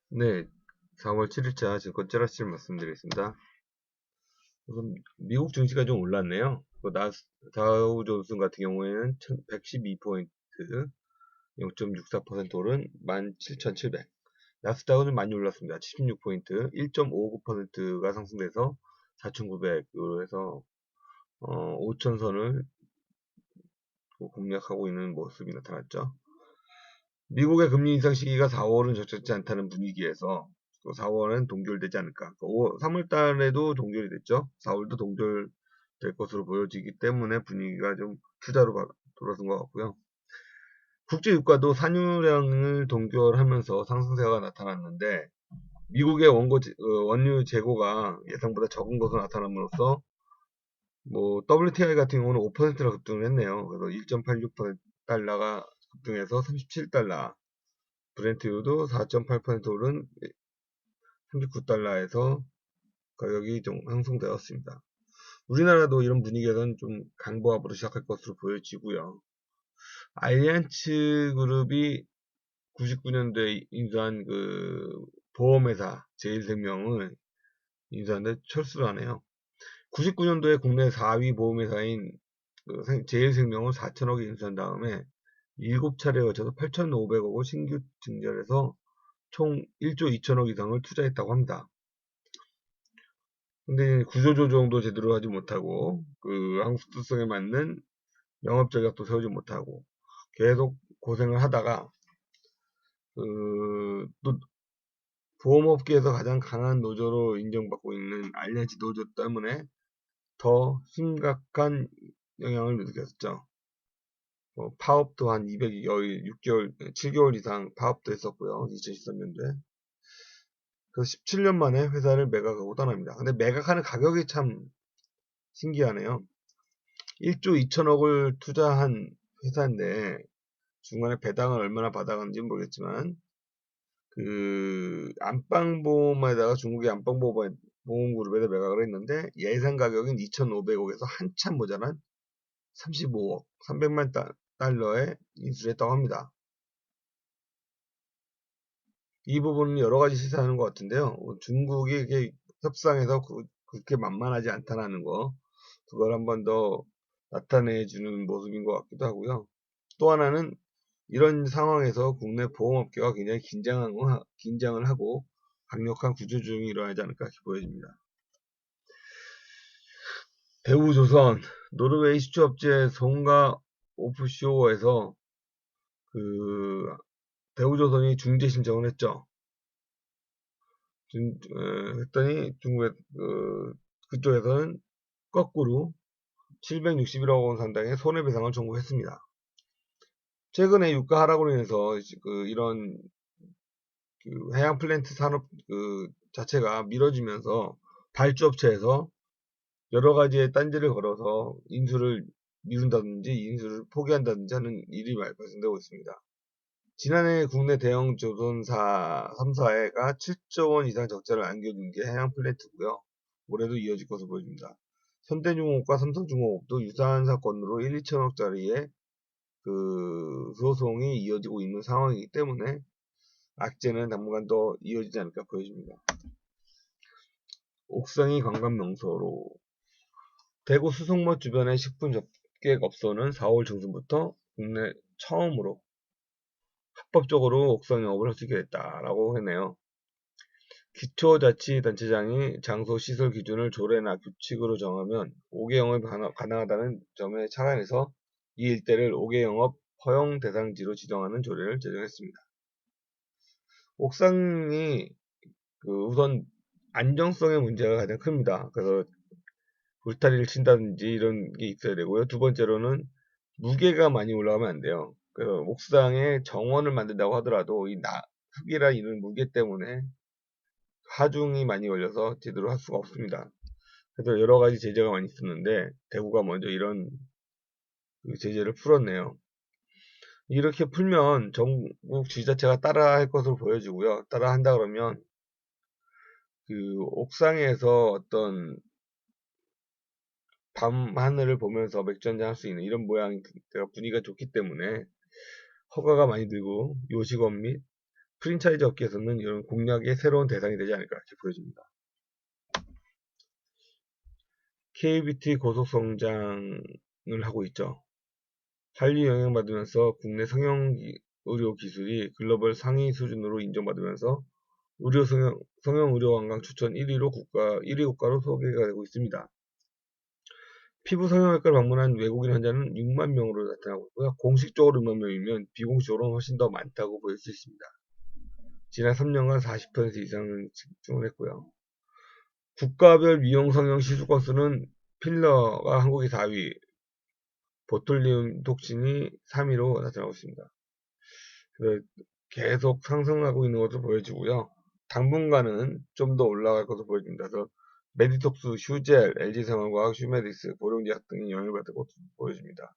네, 4월 7일자 증권 찌라시를 말씀드리겠습니다. 우선 미국 증시가 좀 올랐네요. 다우존스 같은 경우에는 112포인트, 0.64% 오른 17,700. 나스닥은 많이 올랐습니다. 76포인트, 1.59%가 상승돼서 4,900으로 해서 5천선을 공략하고 있는 모습이 나타났죠. 미국의 금리 인상 시기가 4월은 적절치 않다는 분위기에서 4월은 동결되지 않을까. 3월 달에도 동결이 됐죠. 4월도 동결될 것으로 보여지기 때문에 분위기가 좀 투자로 돌아선 것 같고요. 국제 유가도 산유량을 동결하면서 상승세가 나타났는데 미국의 원유 재고가 예상보다 적은 것으로 나타남으로써 WTI 같은 경우는 5%나 급등을 했네요. 그래서 1.86달러가 급등해서 37달러, 브렌트유도 4.8% 오른 39달러에서 가격이 좀 상승되었습니다. 우리나라도 이런 분위기에서는 좀 강보합으로 시작할 것으로 보여지고요. 알리안츠 그룹이 99년도에 인수한 그 보험회사 제일생명을 인수하는데 철수를 하네요. 99년도에 국내 4위 보험회사인 제일생명을 4천억에 인수한 다음에 7차례에 걸쳐서 8,500억을 신규 증설해서 총 1조 2천억 이상을 투자했다고 합니다. 근데 구조조정도 제대로 하지 못하고 그 한국 특성에 맞는 영업 전략도 세우지 못하고 계속 고생을 하다가 또 보험업계에서 가장 강한 노조로 인정받고 있는 알리안츠 노조 때문에 더 심각한 영향을 느꼈죠. 파업도 한 6개월, 7개월 이상 파업도 했었고요. 2013년도에. 그래서 17년 만에 회사를 매각하고 떠납니다. 근데 매각하는 가격이 참 신기하네요. 1조 2천억을 투자한 회사인데 중간에 배당을 얼마나 받아간지는 모르겠지만 그 안방보험에다가 중국의 안방보험그룹에다 매각을 했는데 예상 가격인 2,500억에서 한참 모자란 35억, 300만 달러에 인수를 했다고 합니다. 이 부분은 여러 가지 시사하는 것 같은데요. 중국이 이렇게 협상에서 그렇게 만만하지 않다는 거, 그걸 한번 더 나타내주는 모습인 것 같기도 하고요. 또 하나는 이런 상황에서 국내 보험업계가 굉장히 긴장을 하고 강력한 구조조정이 일어나지 않을까 보여집니다. 대우조선, 노르웨이 수출업체 송가 오프쇼어에서 그 대우조선이 중재 신청을 했죠. 했더니 중국의 그쪽에서는 거꾸로 761억 원 상당의 손해배상을 청구했습니다. 최근에 유가 하락으로 인해서 이런 해양 플랜트 산업 자체가 미뤄지면서 발주업체에서 여러 가지의 딴지를 걸어서 인수를 미룬다든지 인수를 포기한다든지 하는 일이 발생되고 있습니다. 지난해 국내 대형 조선사 3사가 7조 원 이상 적자를 안겨준 게 해양 플랜트고요. 올해도 이어질 것으로 보입니다. 현대중공업과 삼성중공업도 유사한 사건으로 1, 2천억짜리의 소송이 이어지고 있는 상황이기 때문에 악재는 당분간 더 이어지지 않을까 보여집니다. 옥상이 관광 명소로 대구 수성모 주변의 식품 접객업소는 4월 중순부터 국내 처음으로 합법적으로 옥상 영업을 할 수 있게 됐다라고 했네요. 기초자치단체장이 장소 시설 기준을 조례나 규칙으로 정하면 5개 영업이 가능하다는 점에 착안해서 이 일대를 5개 영업 허용 대상지로 지정하는 조례를 제정했습니다. 옥상이 우선 안정성의 문제가 가장 큽니다. 그래서 울타리를 친다든지 이런 게 있어야 되고요. 두 번째로는 무게가 많이 올라가면 안 돼요. 그래서 옥상에 정원을 만든다고 하더라도 흙이나 이런 무게 때문에 하중이 많이 걸려서 제대로 할 수가 없습니다. 그래서 여러 가지 제재가 많이 있었는데 대구가 먼저 이런 제재를 풀었네요. 이렇게 풀면 전국 지자체가 따라 할 것으로 보여지고요. 따라 한다 그러면 옥상에서 어떤 밤 하늘을 보면서 맥주 한잔 할 수 있는 이런 모양이 분위기가 좋기 때문에 허가가 많이 들고 요식업 및 프랜차이즈 업계에서는 이런 공략의 새로운 대상이 되지 않을까 이렇게 보여집니다. KBT 고속 성장을 하고 있죠. 한류 영향받으면서 국내 성형 의료 기술이 글로벌 상위 수준으로 인정받으면서 성형 의료 관광 추천 1위 국가로 소개가 되고 있습니다. 피부 성형외과를 방문한 외국인 환자는 6만 명으로 나타나고 있고요. 공식적으로 6만 명이면 비공식적으로는 훨씬 더 많다고 보일 수 있습니다. 지난 3년간 40% 이상을 집중을 했고요. 국가별 미용 성형 시술 건수는 필러가 한국이 4위, 보툴리움 톡신이 3위로 나타나고 있습니다. 그래서 계속 상승하고 있는 것으로 보여지고요. 당분간은 좀 더 올라갈 것으로 보여집니다. 그래서 메디톡스, 휴젤, LG생활과학, 휴메디스, 보령제약 등이 영향을 받을 것으로 보여집니다.